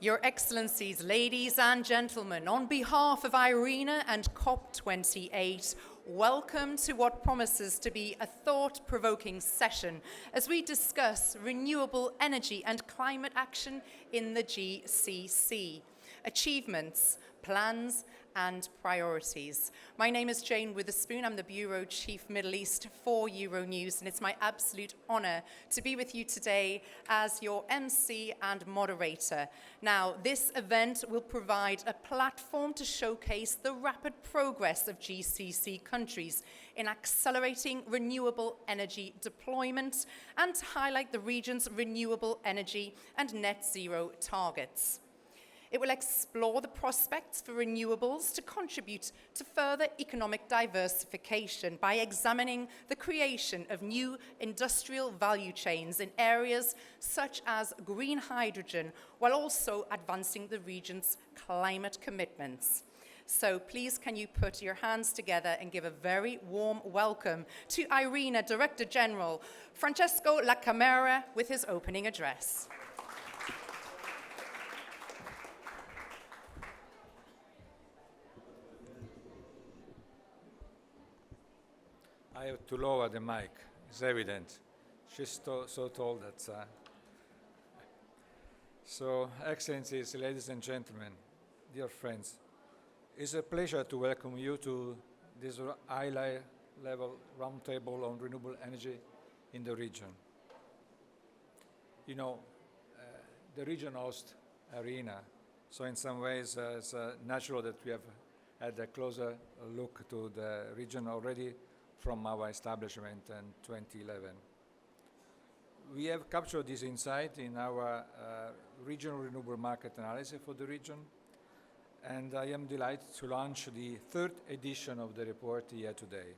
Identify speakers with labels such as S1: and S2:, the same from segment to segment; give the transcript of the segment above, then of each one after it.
S1: Your Excellencies, ladies and gentlemen, on behalf of IRENA and COP28, welcome to what promises to be a thought-provoking session as we discuss renewable energy and climate action in the GCC, achievements, plans and priorities. My name is Jane Witherspoon. I'm the Bureau Chief Middle East for Euronews, and it's my absolute honor to be with you today as your MC and moderator. Now, this event will provide a platform to showcase the rapid progress of GCC countries in accelerating renewable energy deployment and to highlight the region's renewable energy and net zero targets. It will explore the prospects for renewables to contribute to further economic diversification by examining the creation of new industrial value chains in areas such as green hydrogen, while also advancing the region's climate commitments. So please can you put your hands together and give a very warm welcome to IRENA Director General Francesco La Camera with his opening address.
S2: I have to lower the mic, it's evident. She's so tall that... So, Excellencies, ladies and gentlemen, dear friends, it's a pleasure to welcome you to this high-level roundtable on renewable energy in the region. You know, the region hosts IRENA, so in some ways it's natural that we have had a closer look to the region already from our establishment in 2011. We have captured this insight in our regional renewable market analysis for the region, and I am delighted to launch the third edition of the report here today.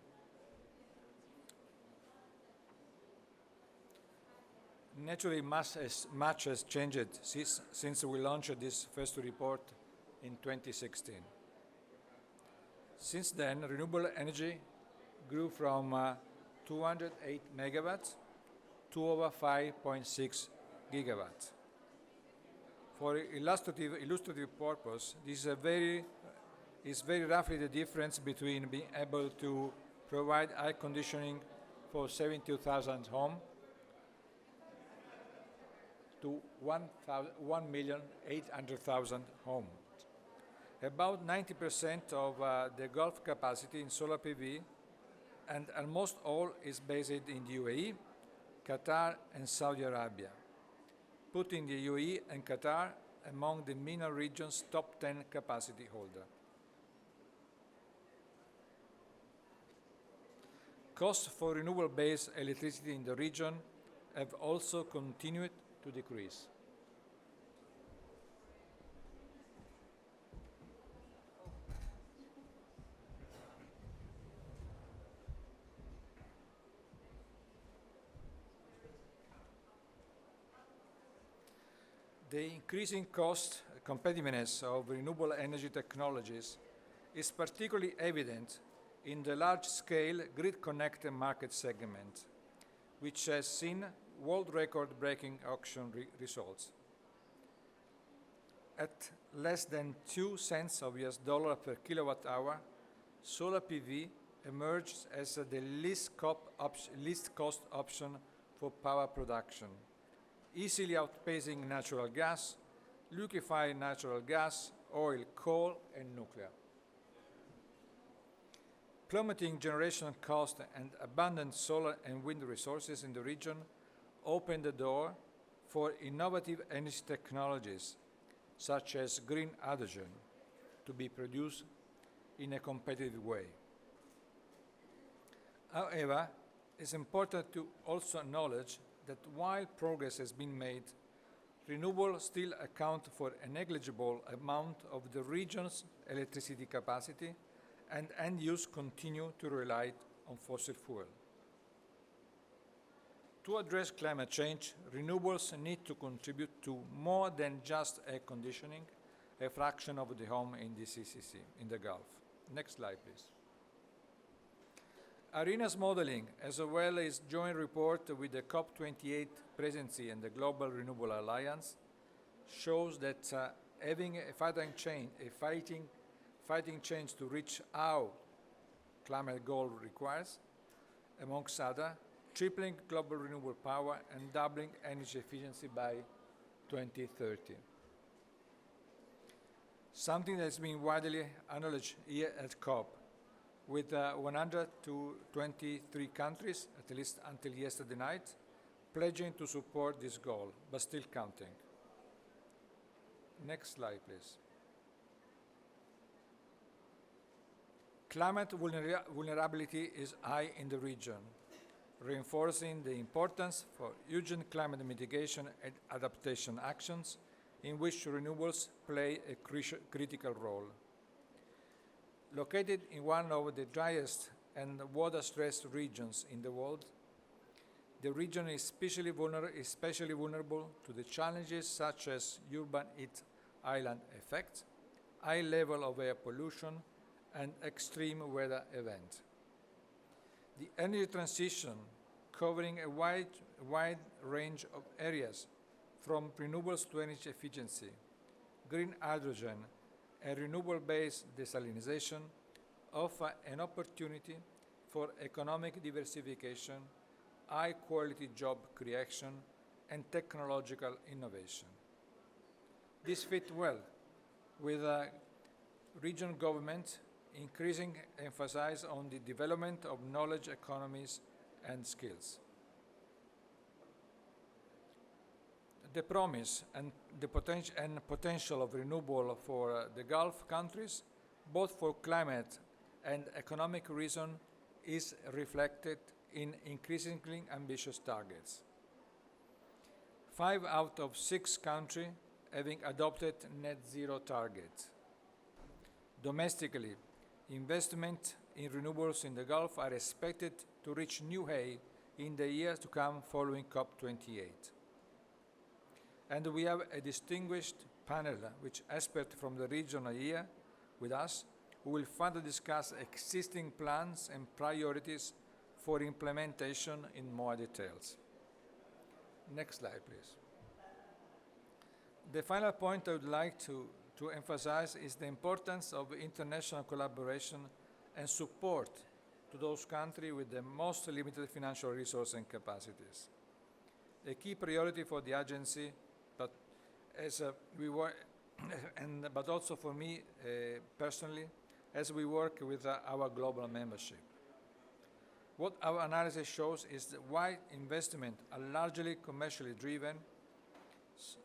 S2: Naturally, much has changed since we launched this first report in 2016. Since then, renewable energy grew from 208 megawatts to over 5.6 gigawatts. For illustrative purpose, this is very roughly the difference between being able to provide air conditioning for 72,000 homes to 1,800,000 homes. About 90% of the Gulf capacity in solar PV and almost all is based in the UAE, Qatar and Saudi Arabia, putting the UAE and Qatar among the MENA region's top 10 capacity holders. Costs for renewable-based electricity in the region have also continued to decrease. The increasing cost competitiveness of renewable energy technologies is particularly evident in the large-scale grid-connected market segment, which has seen world record-breaking auction results. At less than 2 cents of US dollar per kilowatt hour, solar PV emerged as the least cost option for power production, easily outpacing natural gas, liquefied natural gas, oil, coal, and nuclear. Plummeting generation costs and abundant solar and wind resources in the region open the door for innovative energy technologies, such as green hydrogen, to be produced in a competitive way. However, it's important to also acknowledge that while progress has been made, renewables still account for a negligible amount of the region's electricity capacity, and end use continue to rely on fossil fuel. To address climate change, renewables need to contribute to more than just air conditioning, a fraction of the home in the GCC, in the Gulf. Next slide, please. IRENA's modeling, as well as joint report with the COP28 presidency and the Global Renewable Alliance, shows that having a fighting change to reach our climate goal requires, amongst other, tripling global renewable power and doubling energy efficiency by 2030. Something that's been widely acknowledged here at COP, with 123 countries, at least until yesterday night, pledging to support this goal, but still counting. Next slide, please. Climate vulnerability is high in the region, reinforcing the importance for urgent climate mitigation and adaptation actions in which renewables play a critical role. Located in one of the driest and water-stressed regions in the world, the region is especially vulnerable to the challenges such as urban heat island effect, high level of air pollution, and extreme weather events. The energy transition, covering a wide range of areas, from renewables to energy efficiency, green hydrogen, and renewable-based desalination, offer an opportunity for economic diversification, high-quality job creation, and technological innovation. This fits well with regional government increasing emphasis on the development of knowledge economies and skills. The promise and the potential of renewable for the Gulf countries, both for climate and economic reason, is reflected in increasingly ambitious targets. 5 out of 6 countries having adopted net zero targets. Domestically, investment in renewables in the Gulf are expected to reach new high in the years to come following COP28. And we have a distinguished panel with experts from the region here with us, who will further discuss existing plans and priorities for implementation in more details. Next slide, please. The final point I would like to emphasize is the importance of international collaboration and support to those countries with the most limited financial resources and capacities. A key priority for the agency, but but also for me personally, as we work with our global membership. What our analysis shows is that while investment are largely commercially driven,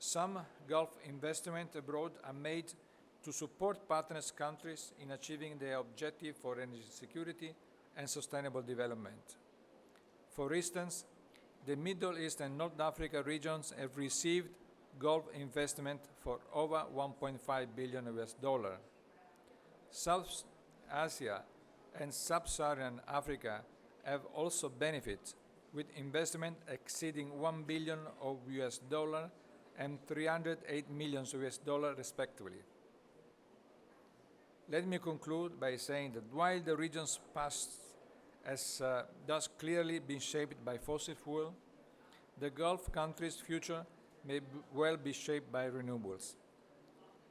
S2: some Gulf investment abroad are made to support partners countries in achieving their objective for energy security and sustainable development. For instance, the Middle East and North Africa regions have received Gulf investment for over $1.5 billion. South Asia and Sub-Saharan Africa have also benefited, with investment exceeding $1 billion and $308 million respectively. Let me conclude by saying that while the region's past has thus clearly been shaped by fossil fuel, the Gulf countries' future may well be shaped by renewables.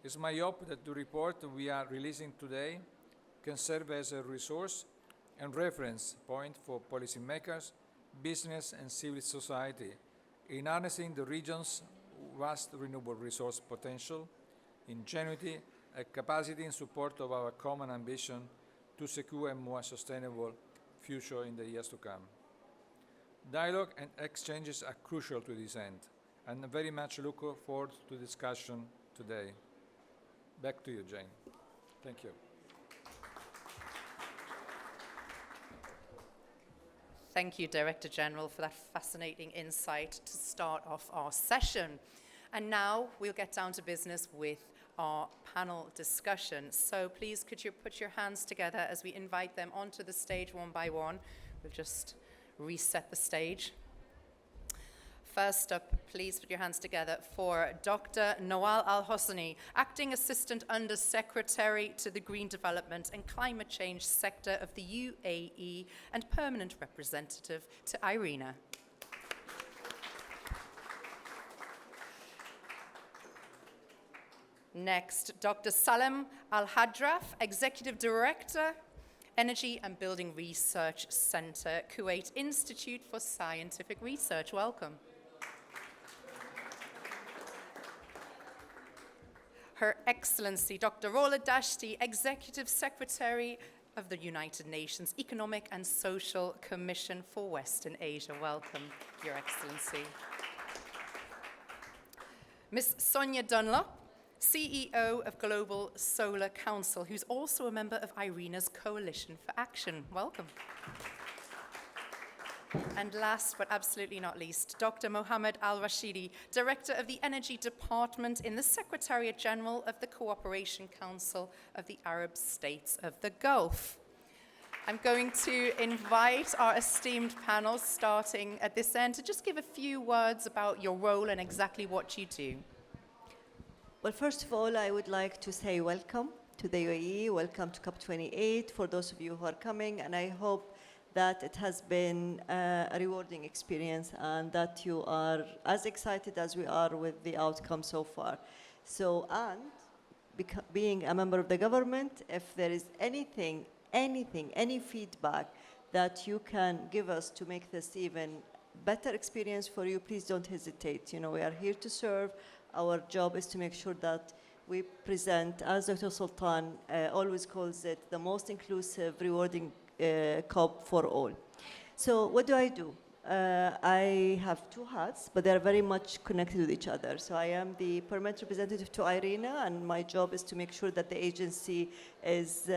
S2: It's my hope that the report we are releasing today can serve as a resource and reference point for policymakers, business, and civil society in harnessing the region's vast renewable resource potential, ingenuity, and capacity in support of our common ambition to secure a more sustainable future in the years to come. Dialogue and exchanges are crucial to this end, and I very much look forward to the discussion today. Back to you, Jane. Thank you.
S1: Thank you, Director General, for that fascinating insight to start off our session. And now we'll get down to business with our panel discussion. So please, could you put your hands together as we invite them onto the stage one by one. We'll just reset the stage. First up, please put your hands together for Dr. Nawal Al-Hosseini, Acting Assistant Under Secretary to the Green Development and Climate Change Sector of the UAE and Permanent Representative to IRENA. Next, Dr. Salem Al-Hadraf, Executive Director, Energy and Building Research Center, Kuwait Institute for Scientific Research. Welcome. Her Excellency, Dr. Rola Dashti, Executive Secretary of the United Nations Economic and Social Commission for Western Asia. Welcome, Your Excellency. Ms. Sonia Dunlop, CEO of Global Solar Council, who's also a member of IRENA's Coalition for Action. Welcome. And last but absolutely not least, Dr. Mohammed Al-Rashidi, Director of the Energy Department in the Secretariat General of the Cooperation Council of the Arab States of the Gulf. I'm going to invite our esteemed panel, starting at this end, to just give a few words about your role and exactly what you do.
S3: Well, first of all, I would like to say welcome to the UAE, welcome to COP28 for those of you who are coming, and I hope that it has been a rewarding experience and that you are as excited as we are with the outcome so far. So, and being a member of the government, if there is any feedback that you can give us to make this even better experience for you, please don't hesitate. You know, we are here to serve. Our job is to make sure that we present, as Dr. Sultan always calls it, the most inclusive, rewarding COP for all. So what do? I have two hats, but they're very much connected with each other. So I am the permanent representative to IRENA, and my job is to make sure that the agency is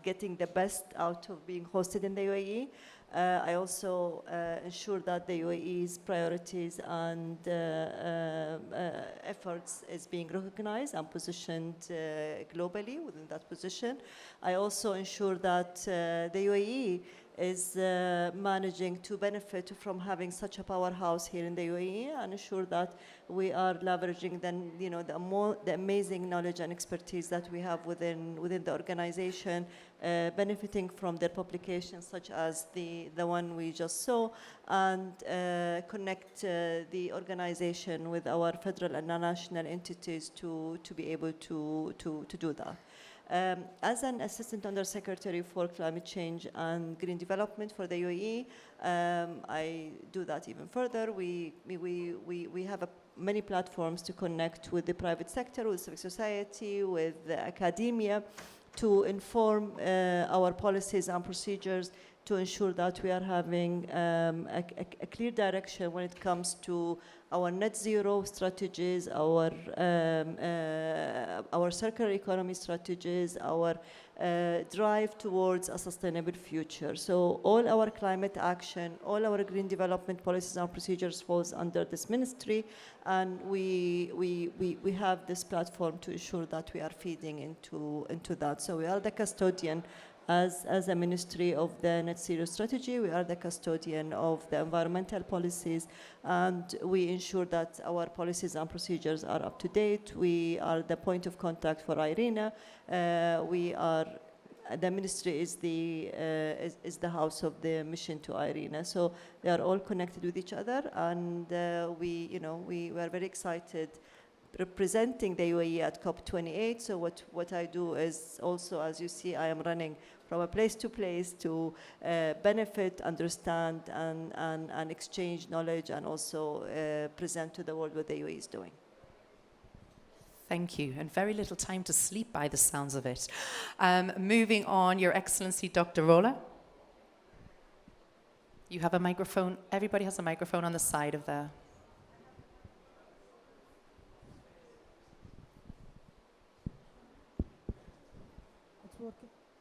S3: getting the best out of being hosted in the UAE. I also ensure that the UAE's priorities and efforts is being recognized and positioned globally within that position. I also ensure that the UAE is managing to benefit from having such a powerhouse here in the UAE, and ensure that we are leveraging the amazing knowledge and expertise that we have within the organization, benefiting from their publications such as the one we just saw, and connect the organization with our federal and national entities to be able to do that. As an Assistant Undersecretary for Climate Change and Green Development for the UAE, I do that even further. We have many platforms to connect with the private sector, with civil society, with academia, to inform our policies and procedures to ensure that we are having a clear direction when it comes to our net zero strategies, our circular economy strategies, our drive towards a sustainable future. So all our climate action, all our green development policies and procedures falls under this ministry, and we have this platform to ensure that we are feeding into that. So we are the custodian. As a ministry of the net zero strategy, we are the custodian of the environmental policies, and we ensure that our policies and procedures are up to date. We are the point of contact for IRENA. The ministry is the house of the mission to IRENA. So they are all connected with each other, and we are very excited representing the UAE at COP28. So what I do is also, as you see, I am running from a place to place to benefit, understand, and exchange knowledge, and also present to the world what the UAE is doing.
S1: Thank you, and very little time to sleep by the sounds of it. Moving on, Your Excellency, Dr. Rola. You have a microphone. Everybody has a microphone on the side of the...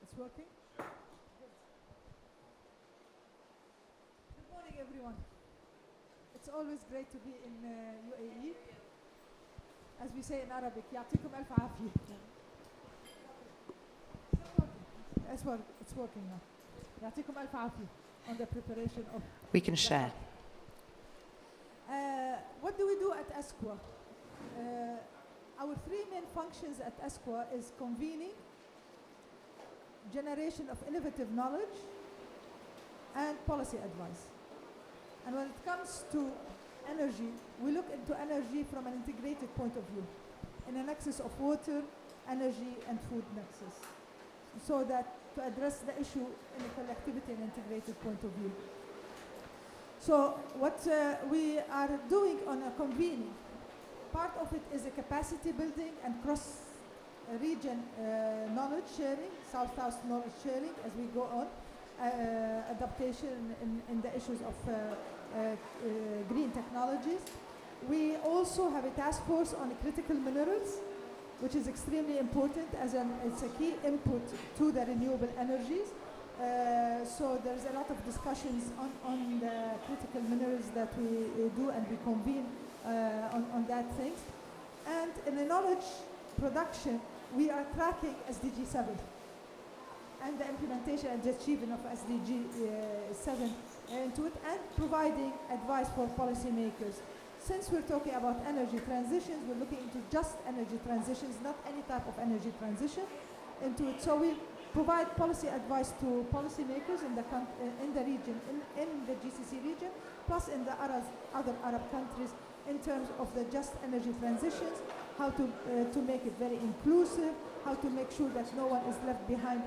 S4: It's working? Good morning, everyone. It's always great to be in UAE. As we say in Arabic, يعطيكم ألف عافية. It's working now. يعطيكم ألف عافية on the preparation of...
S1: We can share.
S4: What do we do at ESCWA? Our three main functions at ESCWA is convening, generation of innovative knowledge, and policy advice. And when it comes to energy, we look into energy from an integrated point of view. in a nexus of water, energy, and food nexus, so that to address the issue in a collectivity and integrated point of view. So what we are doing on a convening, part of it is a capacity building and cross-region knowledge sharing, South-South knowledge sharing as we go on, adaptation in the issues of green technologies. We also have a task force on critical minerals, which is extremely important as it's a key input to the renewable energies. So there's a lot of discussions on the critical minerals that we do, and we convene on that things. And in the knowledge production, we are tracking SDG 7 and the implementation and the achievement of SDG 7 into it, and providing advice for policymakers. Since we're talking about energy transitions, we're looking into just energy transitions, not any type of energy transition into it. So we provide policy advice to policymakers in the region, in the GCC region, plus in the other Arab countries, in terms of the just energy transitions, how to make it very inclusive, how to make sure that no one is left behind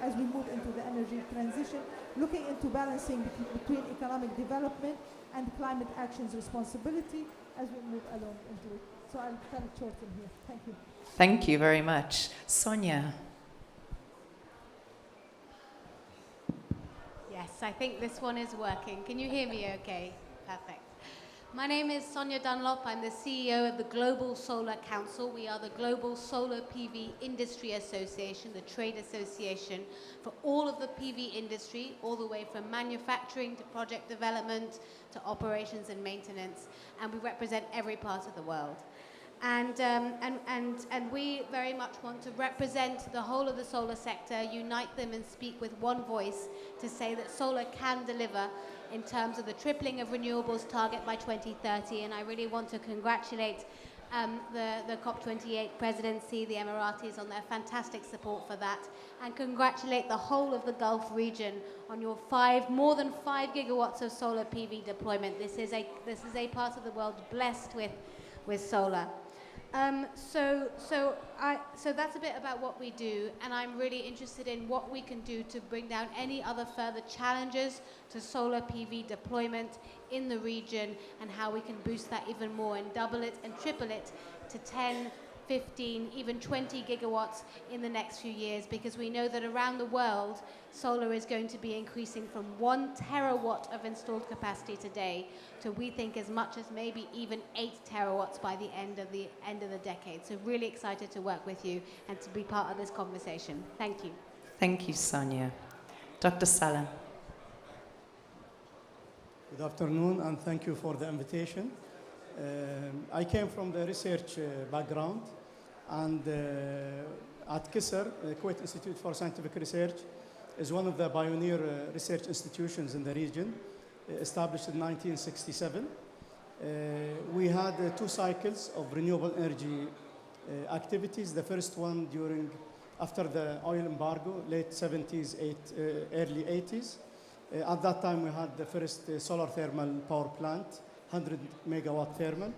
S4: as we move into the energy transition, looking into balancing between economic development and climate action's responsibility as we move along into it. So I'll cut it short in here. Thank you.
S1: Thank you very much. Sonia.
S5: Yes, I think this one is working. Can you hear me okay? Perfect. My name is Sonia Dunlop. I'm the CEO of the Global Solar Council. We are the Global Solar PV Industry Association, the trade association for all of the PV industry, all the way from manufacturing to project development to operations and maintenance. And we represent every part of the world. And we very much want to represent the whole of the solar sector, unite them and speak with one voice to say that solar can deliver in terms of the tripling of renewables target by 2030. And I really want to congratulate the COP28 presidency, the Emiratis, on their fantastic support for that, and congratulate the whole of the Gulf region on your more than 5 gigawatts of solar PV deployment. This is a part of the world blessed with solar. So that's a bit about what we do, and I'm really interested in what we can do to bring down any other further challenges to solar PV deployment in the region, and how we can boost that even more and double it and triple it to 10, 15, even 20 gigawatts in the next few years, because we know that around the world, solar is going to be increasing from 1 terawatt of installed capacity today to, we think, as much as maybe even 8 terawatts by the end of the decade. So really excited to work with you and to be part of this conversation. Thank you.
S1: Thank you, Sonia. Dr. Salam.
S6: Good afternoon, and thank you for the invitation. I came from the research background, and at KISR, Kuwait Institute for Scientific Research, is one of the pioneer research institutions in the region, established in 1967. We had 2 cycles of renewable energy activities. The first one after the oil embargo, late 70s, early 80s. At that time, we had the first solar thermal power plant, 100 megawatt thermal.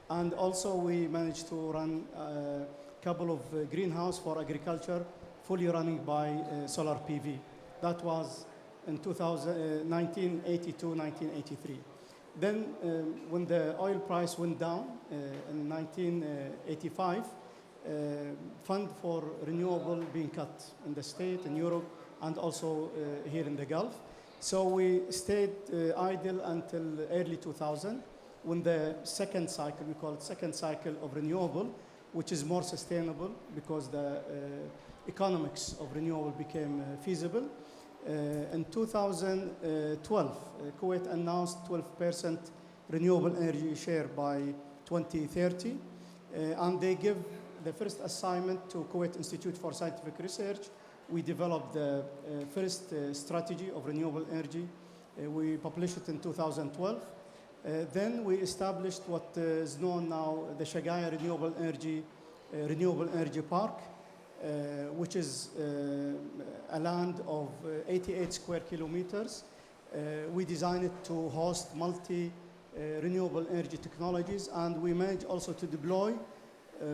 S6: And also we managed to run a couple of greenhouse for agriculture, fully running by solar PV. That was in 1982, 1983. Then when the oil price went down in 1985, fund for renewable being cut in the state, in Europe, and also here in the Gulf. So we stayed idle until early 2000, when the second cycle, we call it second cycle of renewable, which is more sustainable because the economics of renewable became feasible. In 2012, Kuwait announced 12% renewable energy share by 2030, and they give the first assignment to Kuwait Institute for Scientific Research. We developed the first strategy of renewable energy. We published it in 2012. Then we established what is known now the Shagaya Renewable Energy Park, which is a land of 88 square kilometers. We designed it to host renewable energy technologies, and we managed also to deploy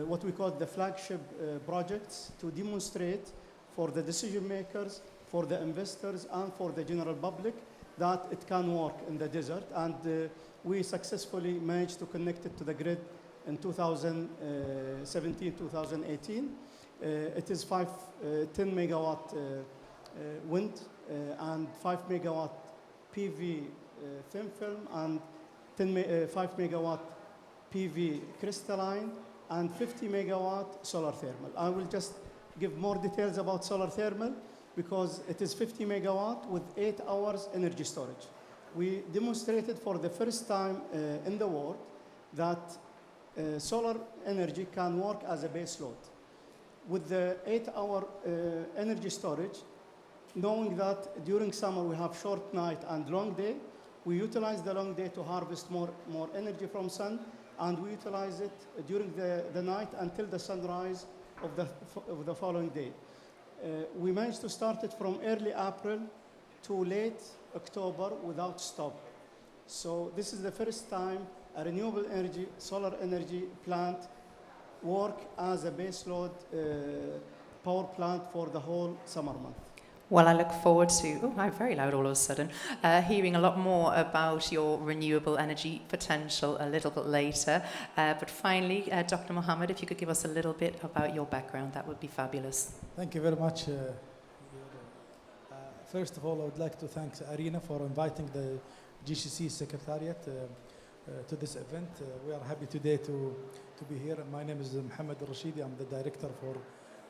S6: what we call the flagship projects to demonstrate for the decision makers, for the investors, and for the general public that it can work in the desert. And we successfully managed to connect it to the grid in 2017, 2018. It is 10 megawatt wind and 5 megawatt PV thin film and 5 megawatt PV crystalline and 50 megawatt solar thermal. I will just give more details about solar thermal because it is 50 megawatt with 8 hours energy storage. We demonstrated for the first time in the world that solar energy can work as a base load. With the 8-hour energy storage, knowing that during summer we have short night and long day, we utilize the long day to harvest more energy from sun, and we utilize it during the night until the sunrise of the following day. We managed to start it from early April to late October without stop. So this is the first time a renewable energy, solar energy plant work as a baseload power plant for the whole summer month.
S1: Well, I look forward to, I'm very loud all of a sudden, hearing a lot more about your renewable energy potential a little bit later. But finally, Dr. Mohammed, if you could give us a little bit about your background, that would be fabulous.
S7: Thank you very much. First of all, I would like to thank IRENA for inviting the GCC Secretariat to this event. We are happy today to be here. My name is Mohammed Rashidi. I'm the Director for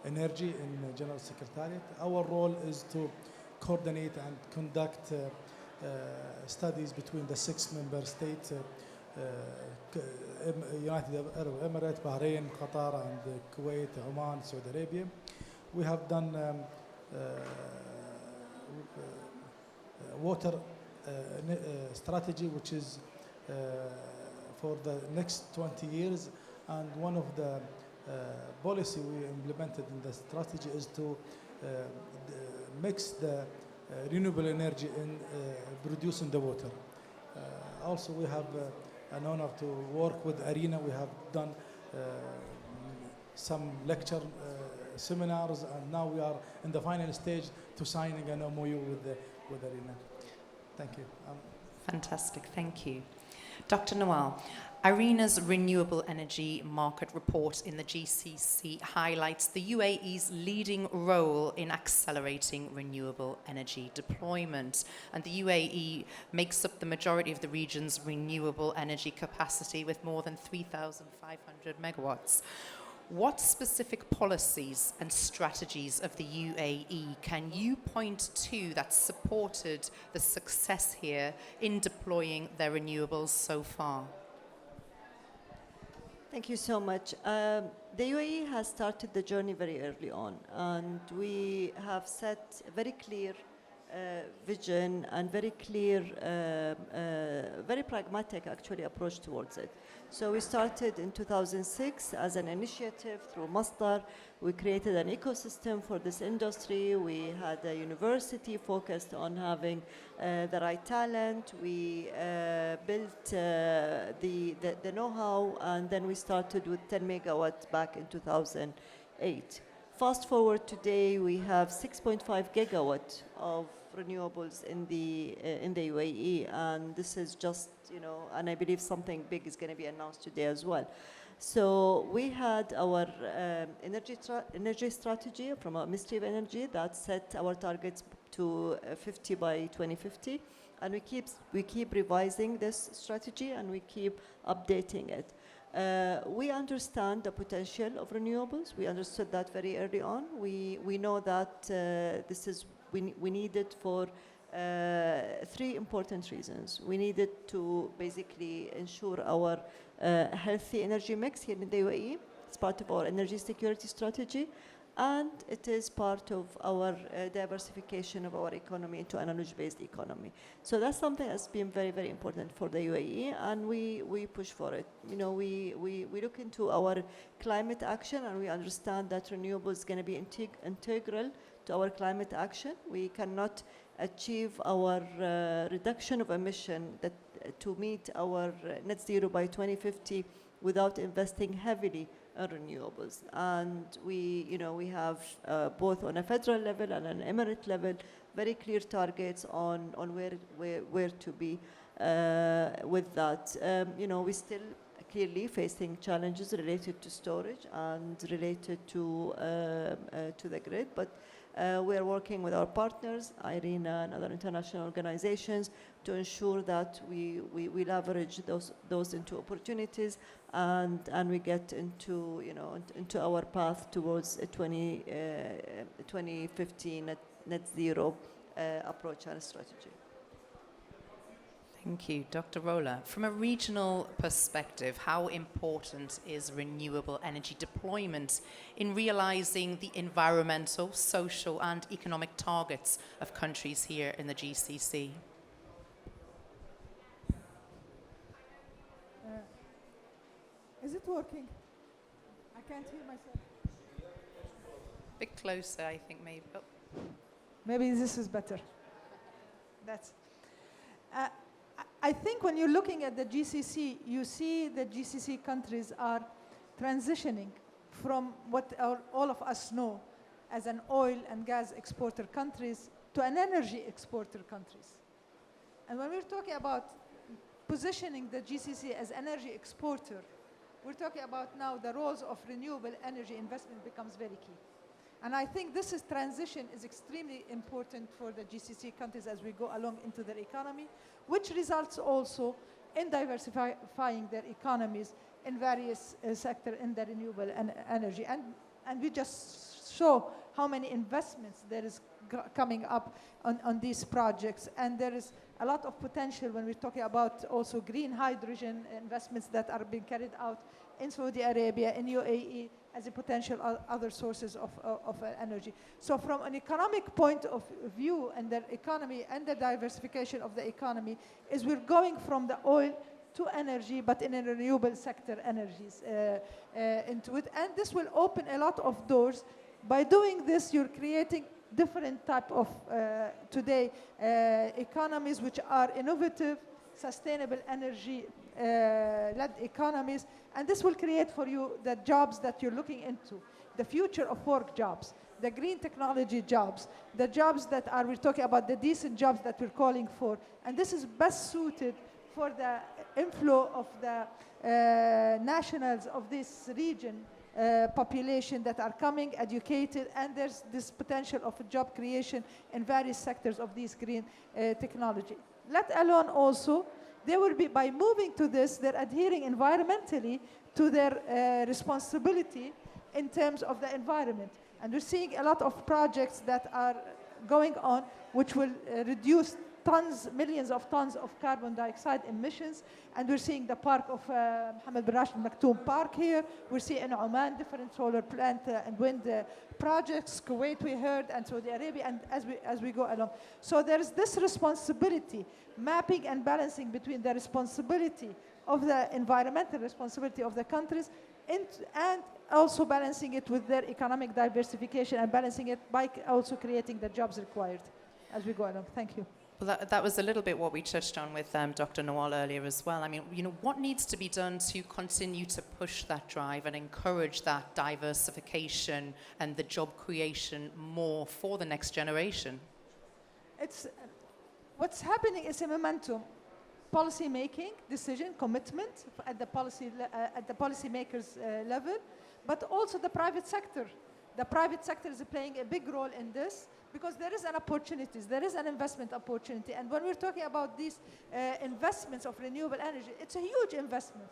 S7: Energy in General Secretariat. Our role is to coordinate and conduct studies between the 6 member states, United Arab Emirates, Bahrain, Qatar, and Kuwait, Oman, Saudi Arabia. We have done water strategy, which is for the next 20 years, and one of the policy we implemented in the strategy is to mix the renewable energy in producing the water. Also, we have an honor to work with IRENA. We have done some lecture seminars, and now we are in the final stage to signing an MOU with IRENA. Thank you.
S1: Fantastic, thank you. Dr. Nawal, IRENA's Renewable Energy Market report in the GCC highlights the UAE's leading role in accelerating renewable energy deployment. And the UAE makes up the majority of the region's renewable energy capacity with more than 3,500 megawatts. What specific policies and strategies of the UAE can you point to that supported the success here in deploying their renewables so far?
S3: Thank you so much. The UAE has started the journey very early on, and we have set a very clear vision and very clear, very pragmatic actually approach towards it. So we started in 2006 as an initiative through Masdar. We created an ecosystem for this industry. We had a university focused on having the right talent. We built the know-how, and then we started with 10 megawatts back in 2008. Fast forward today, we have 6.5 gigawatt of renewables in the UAE, and this is just, and I believe something big is going to be announced today as well. So we had our energy strategy from our Ministry of Energy that set our targets to 50 by 2050, and we keep revising this strategy and we keep updating it. We understand the potential of renewables. We understood that very early on. We know that we need it for 3 important reasons. We needed to basically ensure our healthy energy mix here in the UAE. It's part of our energy security strategy, and it is part of our diversification of our economy into an energy-based economy. So that's something that's been very, very important for the UAE, and we push for it. We look into our climate action, and we understand that renewable is going to be integral to our climate action. We cannot achieve our reduction of emission to meet our net zero by 2050 without investing heavily renewables. And we have both on a federal level and an emirate level very clear targets on where to be with that. We still clearly facing challenges related to storage and related to the grid, but we are working with our partners, IRENA and other international organizations, to ensure that we leverage those into opportunities and we get into our path towards a 2015 net zero approach and strategy.
S1: Thank you. Dr. Rola, from a regional perspective, how important is renewable energy deployment in realizing the environmental, social and economic targets of countries here in the GCC?
S4: Is it working? I can't hear myself.
S1: A bit closer, I think, maybe. Oh.
S4: Maybe this is better. I think when you're looking at the GCC, you see the GCC countries are transitioning from what all of us know as an oil and gas exporter countries to an energy exporter countries. And when we're talking about positioning the GCC as energy exporter, we're talking about now the roles of renewable energy investment becomes very key. And I think this transition is extremely important for the GCC countries as we go along into their economy, which results also in diversifying their economies in various sectors in the renewable energy. And we just show how many investments there is coming up on these projects. And there is a lot of potential when we're talking about also green hydrogen investments that are being carried out in Saudi Arabia, in UAE, as a potential other sources of energy. So from an economic point of view and the economy and the diversification of the economy is we're going from the oil to energy, but in a renewable sector energies into it. And this will open a lot of doors. By doing this, you're creating different type of, today, economies which are innovative, sustainable energy led economies, and this will create for you the jobs that you're looking into, the future of work jobs, the green technology jobs, the jobs that we're talking about, the decent jobs that we're calling for, and this is best suited for the inflow of the nationals of this region, population that are coming, educated, and there's this potential of job creation in various sectors of these green technology. Let alone also, they will be, by moving to this, they're adhering environmentally to their responsibility in terms of the environment. And we're seeing a lot of projects that are going on which will reduce tons, millions of tons of carbon dioxide emissions. And we're seeing the park of Mohammed bin Rashid Al Maktoum Park here. We're seeing in Oman different solar plant and wind projects, Kuwait we heard, and Saudi Arabia, and as we go along. So there's this responsibility, mapping and balancing between the responsibility of the environmental responsibility of the countries and also balancing it with their economic diversification and balancing it by also creating the jobs required as we go along. Thank you.
S1: Well, that was a little bit what we touched on with Dr. Nawal earlier as well. I mean, what needs to be done to continue to push that drive and encourage that diversification and the job creation more for the next generation?
S4: What's happening is a momentum. Policy making, decision, commitment at the policymakers level, but also the private sector. The private sector is playing a big role in this because there is an opportunity, there is an investment opportunity. And when we're talking about these investments of renewable energy, it's a huge investment.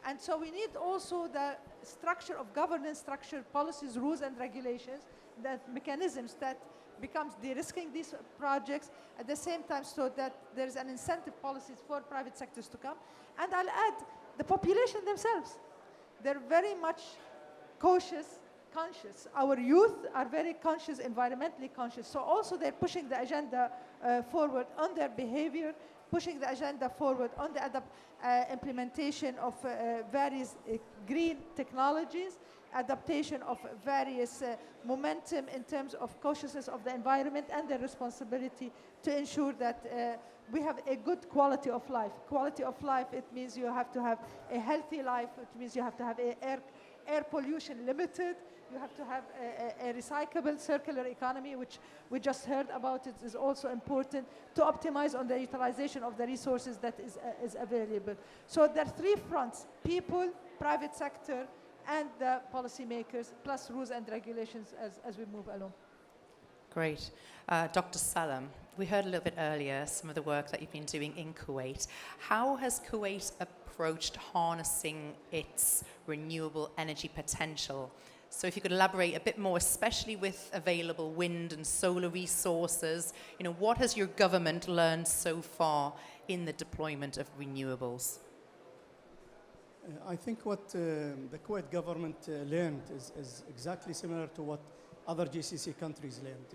S4: And so we need also the structure of governance, structure, policies, rules and regulations, that mechanisms that becomes de-risking these projects at the same time so that there's an incentive policies for private sectors to come. And I'll add the population themselves. They're very much cautious, conscious. Our youth are very conscious, environmentally conscious. So also they're pushing the agenda forward on their behavior, pushing the agenda forward on the implementation of various green technologies, adaptation of various momentum in terms of consciousness of the environment and the responsibility to ensure that we have a good quality of life. Quality of life, it means you have to have a healthy life, it means you have to have air pollution limited. You have to have a recyclable circular economy, which we just heard about. It is also important to optimize on the utilization of the resources that is available. So there are three fronts: people, private sector, and the policymakers, plus rules and regulations as we move along.
S1: Great. Dr. Salam, we heard a little bit earlier some of the work that you've been doing in Kuwait. How has Kuwait approached harnessing its renewable energy potential? So if you could elaborate a bit more, especially with available wind and solar resources, what has your government learned so far in the deployment of renewables?
S6: I think what the Kuwait government learned is exactly similar to what other GCC countries learned.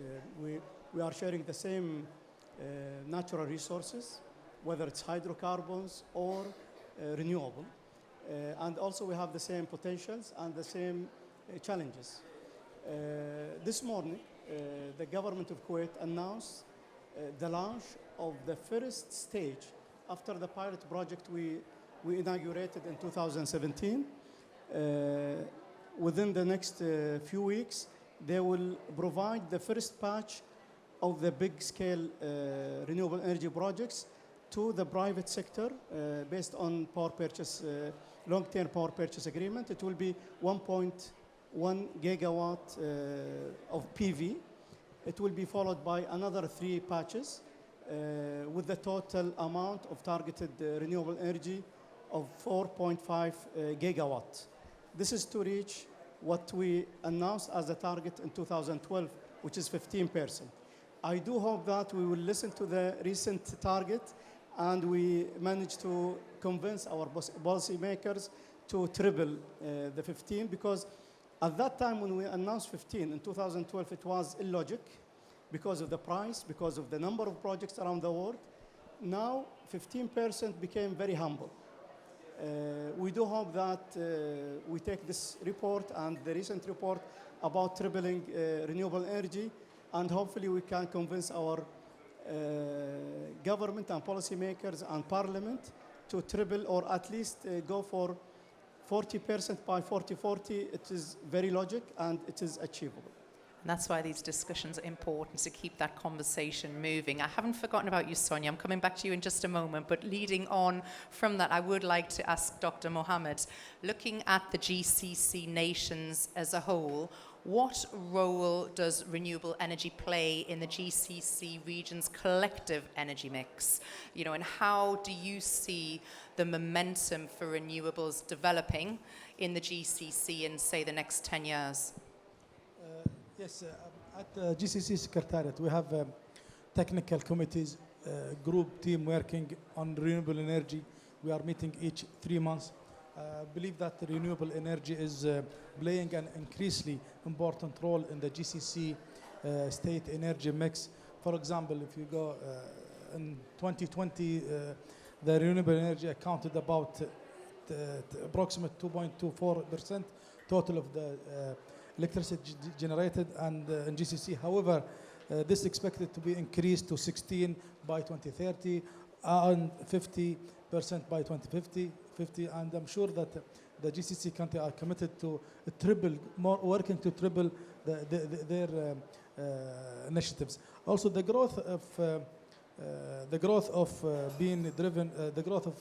S6: We are sharing the same natural resources, whether it's hydrocarbons or renewable. And also we have the same potentials and the same challenges. This morning, the government of Kuwait announced the launch of the first stage after the pilot project we inaugurated in 2017. Within the next few weeks, they will provide the first batch of the big-scale renewable energy projects to the private sector based on power purchase, long-term power purchase agreement. It will be 1.1 gigawatt of PV. It will be followed by another 3 patches with the total amount of targeted renewable energy of 4.5 gigawatt. This is to reach what we announced as a target in 2012, which is 15%. I do hope that we will listen to the recent target and we manage to convince our policymakers to triple the 15, because at that time when we announced 15 in 2012, it was illogic because of the price, because of the number of projects around the world. Now 15% became very humble. We do hope that we take this report and the recent report about tripling renewable energy, and hopefully we can convince our government and policymakers and parliament to triple or at least go for 40% by 4040. It is very logic and it is achievable.
S1: And that's why these discussions are important, to keep that conversation moving. I haven't forgotten about you, Sonia. I'm coming back to you in just a moment. But leading on from that, I would like to ask Dr. Mohammed, looking at the GCC nations as a whole, what role does renewable energy play in the GCC region's collective energy mix? And how do you see the momentum for renewables developing in the GCC in, say, the next 10 years?
S7: Yes, at the GCC Secretariat, we have technical committees, group team working on renewable energy. We are meeting each 3 months. I believe that renewable energy is playing an increasingly important role in the GCC state energy mix. For example, if you go in 2020, the renewable energy accounted about approximate 2.24% total of the electricity generated and in GCC. However, this is expected to be increased to 16 by 2030 and 50% by 2050. And I'm sure that the GCC countries are committed to working to triple their initiatives. Also, the growth of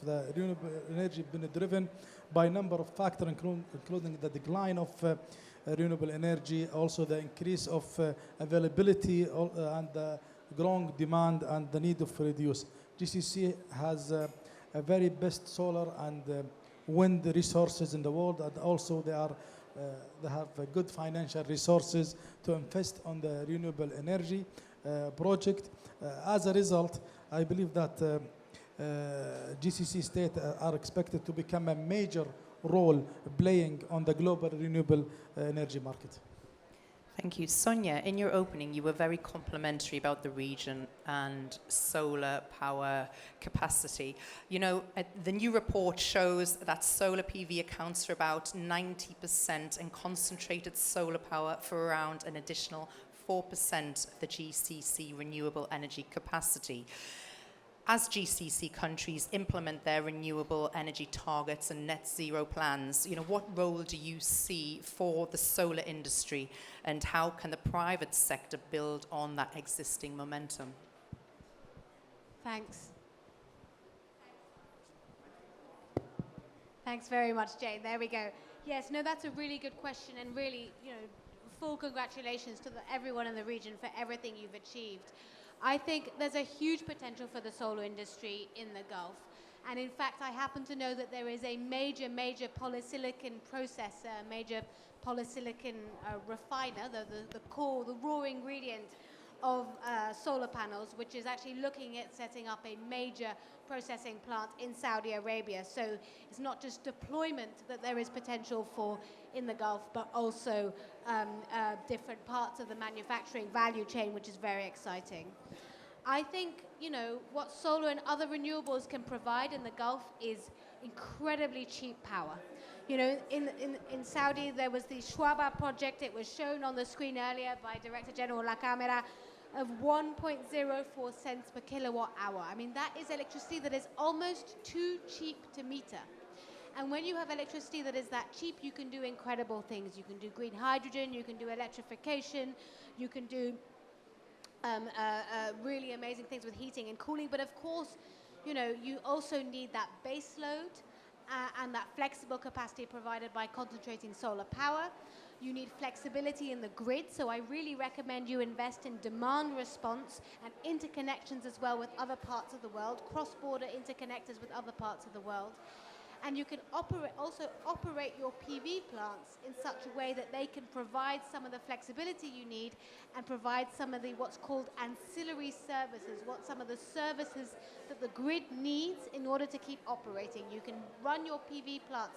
S7: the renewable energy being driven by a number of factors, including the decline of renewable energy, also the increase of availability and the growing demand and the need of reduce. GCC has a very best solar and wind resources in the world, and also they have good financial resources to invest on the renewable energy project. As a result, I believe that GCC states are expected to become a major role playing on the global renewable energy market.
S1: Thank you. Sonia, in your opening, you were very complimentary about the region and solar power capacity. The new report shows that solar PV accounts for about 90% and concentrated solar power for around an additional 4% of the GCC renewable energy capacity. as GCC countries implement their renewable energy targets and net zero plans, what role do you see for the solar industry, and how can the private sector build on that existing momentum?
S5: Thanks. Thanks very much, Jane. There we go. Yes, no, that's a really good question, and really, full congratulations to everyone in the region for everything you've achieved. I think there's a huge potential for the solar industry in the Gulf. And in fact, I happen to know that there is a major polysilicon processor, major polysilicon refiner, the core, the raw ingredient of solar panels, which is actually looking at setting up a major processing plant in Saudi Arabia. So it's not just deployment that there is potential for in the Gulf, but also different parts of the manufacturing value chain, which is very exciting. I think, what solar and other renewables can provide in the Gulf is incredibly cheap power. In Saudi, there was the Schwaba project. It was shown on the screen earlier by Director General La Camera, of 1.04 cents per kilowatt hour. I mean, that is electricity that is almost too cheap to meter. And when you have electricity that is that cheap, you can do incredible things. You can do green hydrogen, you can do electrification, you can do really amazing things with heating and cooling. But of course, you also need that base load and that flexible capacity provided by concentrating solar power. You need flexibility in the grid, so I really recommend you invest in demand response and interconnections as well with other parts of the world, cross-border interconnectors with other parts of the world. And you can also operate your PV plants in such a way that they can provide some of the flexibility you need and provide some of the what's called ancillary services, some of the services that the grid needs in order to keep operating. You can run your PV plants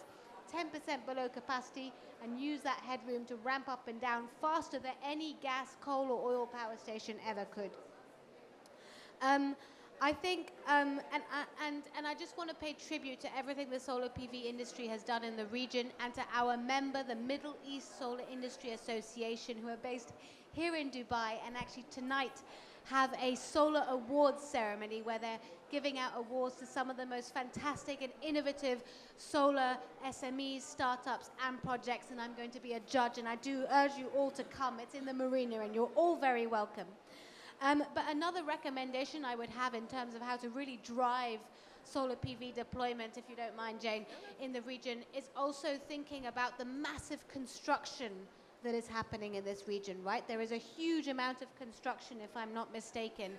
S5: 10% below capacity and use that headroom to ramp up and down faster than any gas, coal or oil power station ever could. I think, and I just want to pay tribute to everything the solar PV industry has done in the region, and to our member, the Middle East Solar Industry Association, who are based here in Dubai, and actually tonight have a solar awards ceremony where they're giving out awards to some of the most fantastic and innovative solar SMEs, startups and projects, and I'm going to be a judge, and I do urge you all to come. It's in the marina and you're all very welcome. But another recommendation I would have in terms of how to really drive solar PV deployment, if you don't mind, Jane, in the region, is also thinking about the massive construction that is happening in this region, right? There is a huge amount of construction, if I'm not mistaken.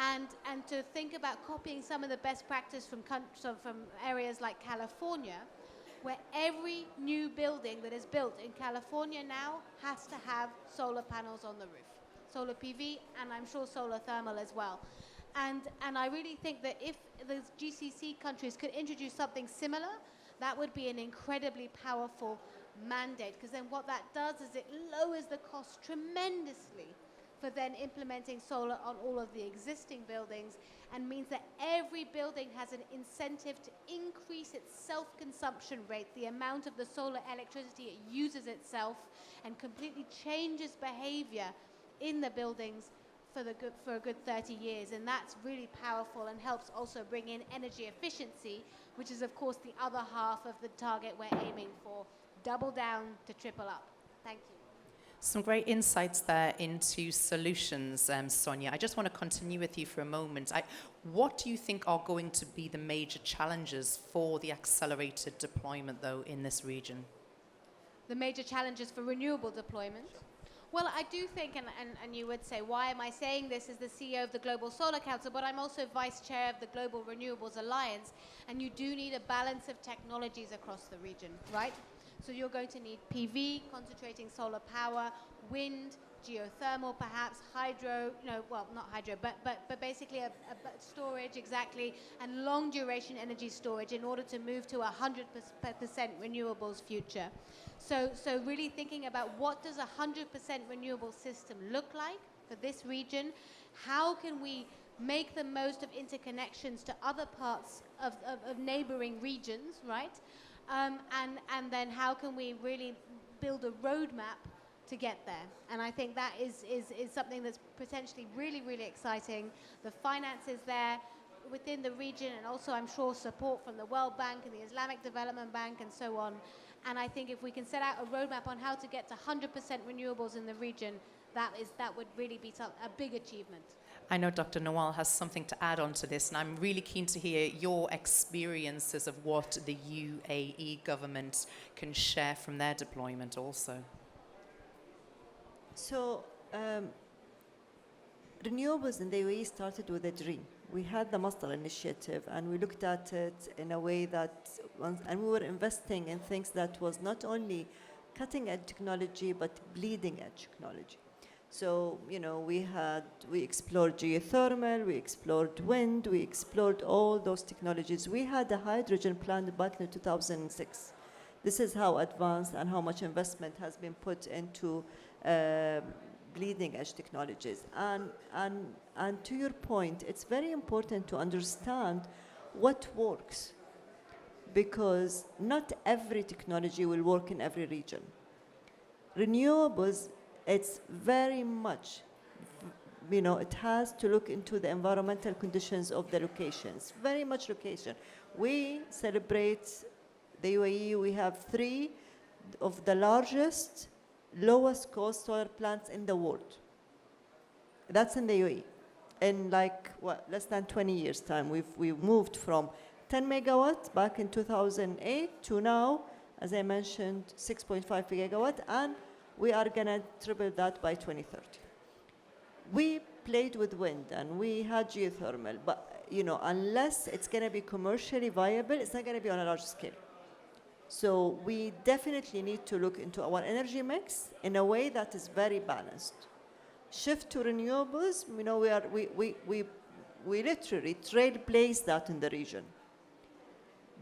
S5: And to think about copying some of the best practice from areas like California, where every new building that is built in California now has to have solar panels on the roof. Solar PV, and I'm sure solar thermal as well. And I really think that if the GCC countries could introduce something similar, that would be an incredibly powerful mandate, because then what that does is it lowers the cost tremendously for then implementing solar on all of the existing buildings, and means that every building has an incentive to increase its self-consumption rate, the amount of the solar electricity it uses itself, and completely changes behavior in the buildings for a good 30 years. And that's really powerful and helps also bring in energy efficiency, which is of course the other half of the target we're aiming for. Double down to triple up. Thank you.
S1: Some great insights there into solutions, Sonia. I just want to continue with you for a moment. What do you think are going to be the major challenges for the accelerated deployment, though, in this region?
S5: The major challenges for renewable deployment? Well, I do think, and you would say, why am I saying this as the CEO of the Global Solar Council, but I'm also Vice Chair of the Global Renewables Alliance, and you do need a balance of technologies across the region, right? So you're going to need PV, concentrating solar power, wind, geothermal perhaps, hydro, well, not hydro, but basically a storage, exactly, and long duration energy storage in order to move to 100% renewables future. So really thinking about what does 100% renewable system look like for this region? How can we make the most of interconnections to other parts of neighboring regions, right? And then how can we really build a roadmap to get there? And I think that is something that's potentially really, really exciting. The finance is there. within the region, and also I'm sure support from the World Bank and the Islamic Development Bank and so on. And I think if we can set out a roadmap on how to get to 100% renewables in the region, that would really be a big achievement.
S1: I know Dr. Nawal has something to add on to this, and I'm really keen to hear your experiences of what the UAE government can share from their deployment also.
S3: So, renewables in the UAE started with a dream. We had the Masdar initiative, and we looked at it in a way that, and we were investing in things that was not only cutting edge technology, but bleeding edge technology. So, you know, we explored geothermal, we explored wind, we explored all those technologies. We had a hydrogen plant back in 2006. This is how advanced and how much investment has been put into bleeding edge technologies. And to your point, it's very important to understand what works, because not every technology will work in every region. Renewables, it's very much, you know, it has to look into the environmental conditions of the locations, very much location. We celebrate the UAE, we have 3 of the largest, lowest cost solar plants in the world. That's in the UAE. In like, less than 20 years time, we've moved from 10 megawatts back in 2008 to now, as I mentioned, 6.5 gigawatt, and we are gonna triple that by 2030. We played with wind and we had geothermal, but you know, unless it's gonna be commercially viable, it's not gonna be on a large scale. So we definitely need to look into our energy mix in a way that is very balanced. Shift to renewables, you know, we literally trailblaze that in the region.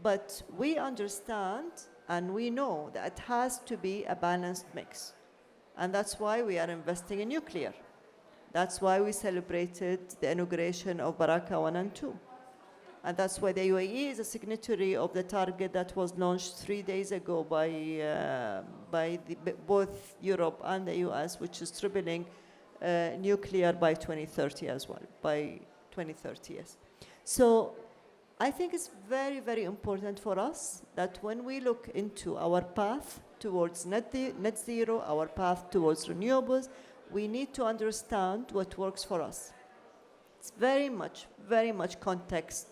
S3: But we understand and we know that it has to be a balanced mix. And that's why we are investing in nuclear. That's why we celebrated the inauguration of Baraka 1 and 2. And that's why the UAE is a signatory of the target that was launched 3 days ago by both Europe and the US, which is tripling nuclear by 2030 as well, by 2030, yes. So I think it's very, very important for us that when we look into our path towards net zero, our path towards renewables, we need to understand what works for us. It's very much context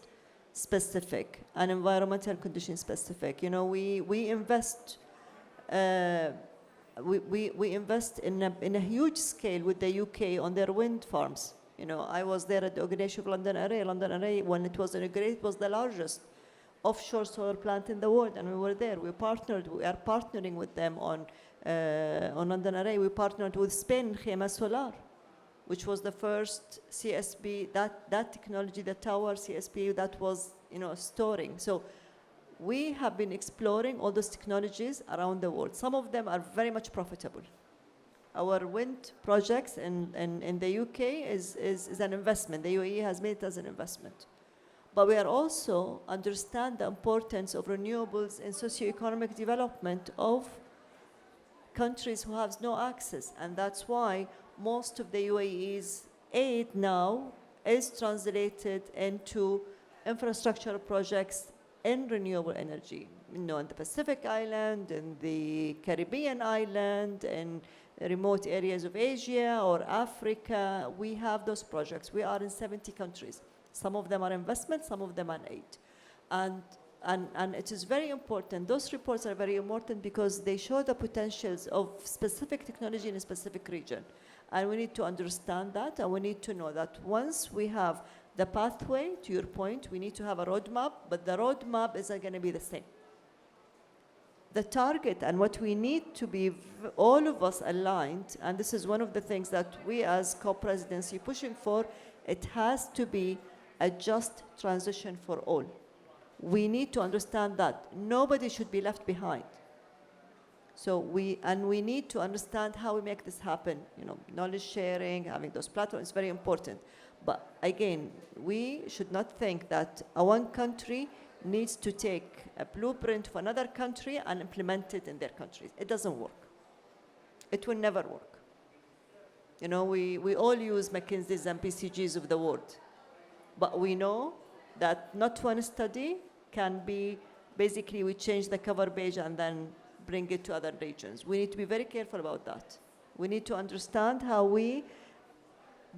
S3: specific and environmental condition specific. You know, we invest in a huge scale with the UK on their wind farms. You know, I was there at the inauguration of London Array. London Array, when it was inaugurated, was the largest offshore solar plant in the world, and we were there. We are partnering with them on London Array. We partnered with Spain, Khema Solar, which was the first CSP, that technology, the tower CSP that was, you know, storing. So we have been exploring all those technologies around the world. Some of them are very much profitable. Our wind projects in the UK is an investment. The UAE has made it as an investment. But we are also understand the importance of renewables in socioeconomic development of countries who have no access. And that's why most of the UAE's aid now is translated into infrastructure projects in renewable energy. You know, in the Pacific Island, in the Caribbean island, in remote areas of Asia or Africa, we have those projects. We are in 70 countries. Some of them are investment, some of them are aid. And it is very important. Those reports are very important because they show the potentials of specific technology in a specific region. And we need to understand that, and we need to know that once we have the pathway, to your point, we need to have a roadmap, but the roadmap isn't going to be the same. The target and what we need to be, all of us aligned, and this is one of the things that we as co-presidency pushing for, it has to be a just transition for all. We need to understand that nobody should be left behind. So we need to understand how we make this happen. You know, knowledge sharing, having those platforms is very important. But again, we should not think that one country needs to take a blueprint of another country and implement it in their countries. It doesn't work. It will never work. You know, we all use McKinsey's and PCGs of the world. But we know that not one study can be, basically we change the cover page and then bring it to other regions. We need to be very careful about that. We need to understand how we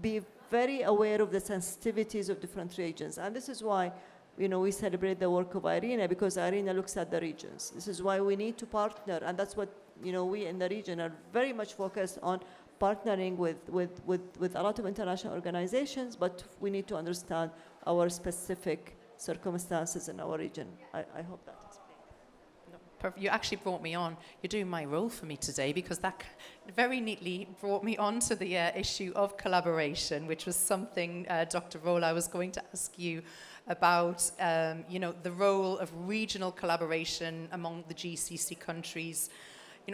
S3: be very aware of the sensitivities of different regions. And this is why, we celebrate the work of IRENA, because IRENA looks at the regions. This is why we need to partner, and that's what, we in the region are very much focused on partnering with a lot of international organizations, but we need to understand our specific circumstances in our region. I hope that explains.
S1: You actually brought me on. You're doing my role for me today, because that very neatly brought me on to the issue of collaboration, which was something, Dr. Roll, I was going to ask you about, the role of regional collaboration among the GCC countries.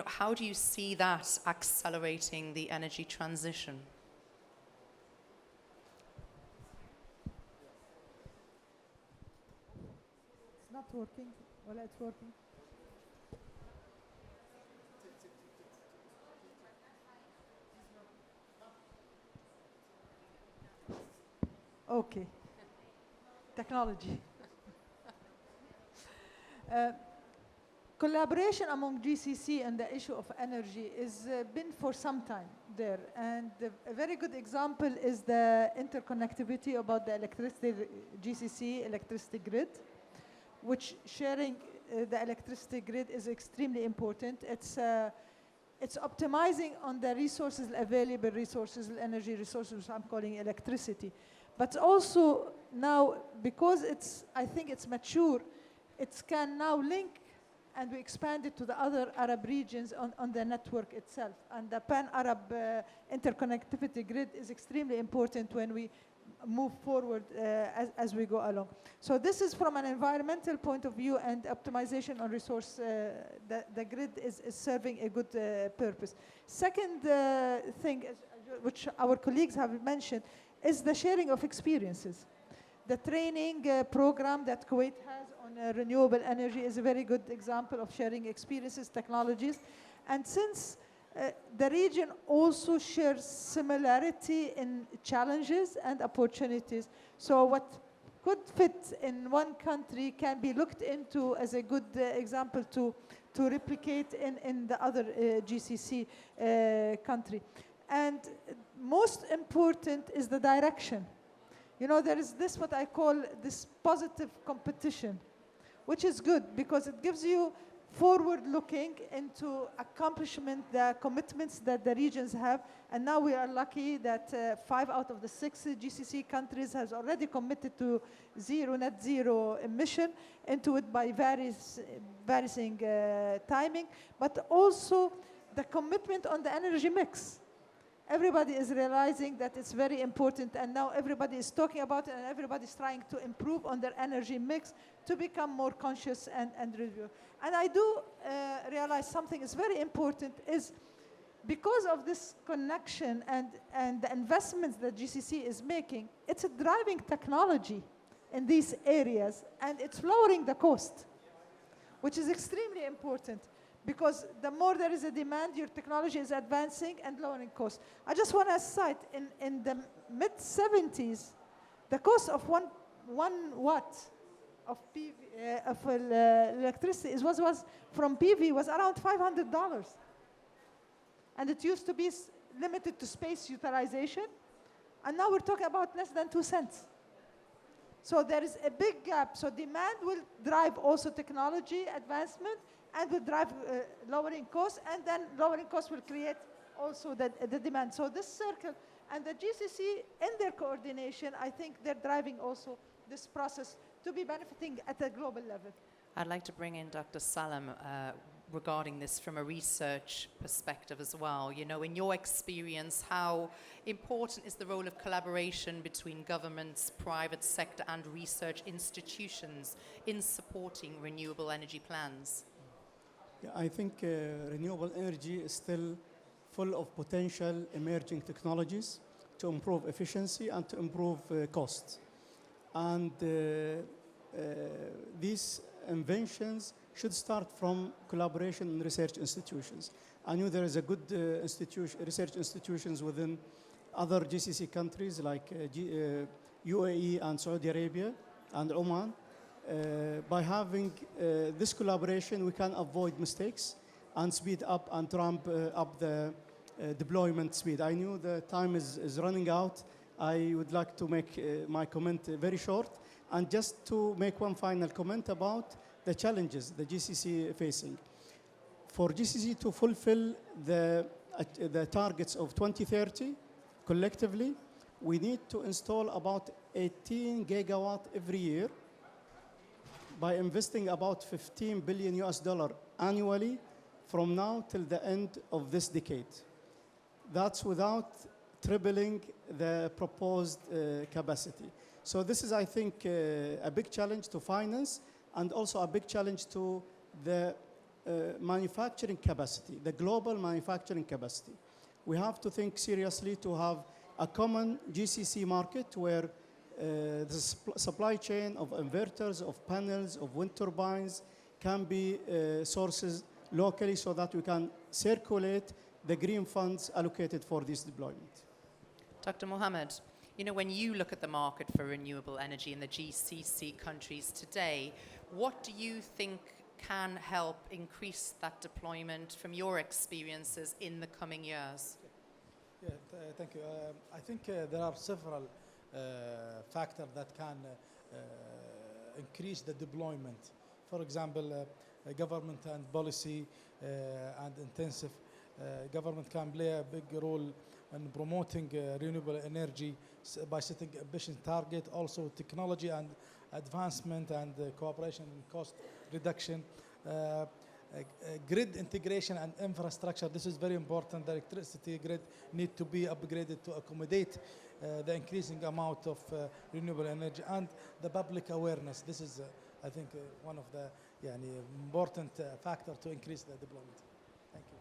S1: How do you see that accelerating the energy transition?
S4: It's not working. Well, it's working. Okay. Technology. Collaboration among GCC and the issue of energy is been for some time there, and a very good example is the interconnectivity about the GCC electricity grid, which sharing the electricity grid is extremely important. It's optimizing on the resources, available resources, energy resources, which I'm calling electricity. But also now, because I think it's mature, it can now link, and we expand it to the other Arab regions on the network itself. And the pan-Arab interconnectivity grid is extremely important when we move forward as we go along. So this is from an environmental point of view and optimization on resource, the grid is serving a good purpose. Second thing, which our colleagues have mentioned, is the sharing of experiences. The training program that Kuwait has on renewable energy is a very good example of sharing experiences, technologies. And since the region also shares similarity in challenges and opportunities, so what could fit in one country can be looked into as a good example to replicate in the other GCC country. And most important is the direction. There is this, what I call this positive competition, which is good because it gives you forward-looking into accomplishment, the commitments that the regions have. And now we are lucky that 5 out of the 6 GCC countries has already committed to net zero emission into it by varying timing, but also the commitment on the energy mix. Everybody is realizing that it's very important, and now everybody is talking about it, and everybody is trying to improve on their energy mix to become more conscious and review. And I do realize something is very important is because of this connection and the investments that GCC is making, it's a driving technology in these areas, and it's lowering the cost, which is extremely important. Because the more there is a demand, your technology is advancing and lowering costs. I just want to cite, in the mid-70s, the cost of one watt of PV, electricity was from PV was around $500. And it used to be limited to space utilization. And now we're talking about less than 2 cents. So there is a big gap. So demand will drive also technology advancement, and will drive lowering costs, and then lowering costs will create also the demand. So this circle, and the GCC in their coordination, I think they're driving also this process to be benefiting at a global level.
S1: I'd like to bring in Dr. Salam regarding this from a research perspective as well. In your experience, how important is the role of collaboration between governments, private sector, and research institutions in supporting renewable energy plans?
S6: Yeah, I think renewable energy is still full of potential emerging technologies to improve efficiency and to improve costs. And these inventions should start from collaboration in research institutions. I know there is a good research institutions within other GCC countries like UAE and Saudi Arabia, and Oman. By having this collaboration, we can avoid mistakes and speed up and ramp up the deployment speed. I knew the time is running out. I would like to make my comment very short, and just to make one final comment about the challenges the GCC facing. For GCC to fulfill the targets of 2030 collectively, we need to install about 18 gigawatt every year by investing about $15 billion annually from now till the end of this decade. That's without tripling the proposed capacity. So this is, I think, a big challenge to finance and also a big challenge to the manufacturing capacity, the global manufacturing capacity. We have to think seriously to have a common GCC market where the supply chain of inverters, of panels, of wind turbines can be sources locally so that we can circulate the green funds allocated for this deployment.
S1: Dr. Mohammed, you know, when you look at the market for renewable energy in the GCC countries today, what do you think can help increase that deployment from your experiences in the coming years?
S7: Yeah, thank you. I think there are several factors that can increase the deployment. For example, government and policy and intensive government can play a big role in promoting renewable energy by setting ambitious target, also technology and advancement and cooperation and cost reduction. Grid integration and infrastructure, this is very important. The electricity grid need to be upgraded to accommodate the increasing amount of renewable energy, and the public awareness. This is, I think, one of the important factors to increase the deployment. Thank you.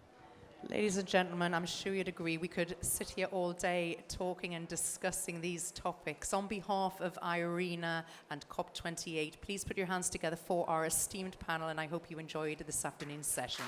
S1: Ladies and gentlemen, I'm sure you'd agree we could sit here all day talking and discussing these topics. On behalf of IRENA and COP28, please put your hands together for our esteemed panel, and I hope you enjoyed this afternoon's session.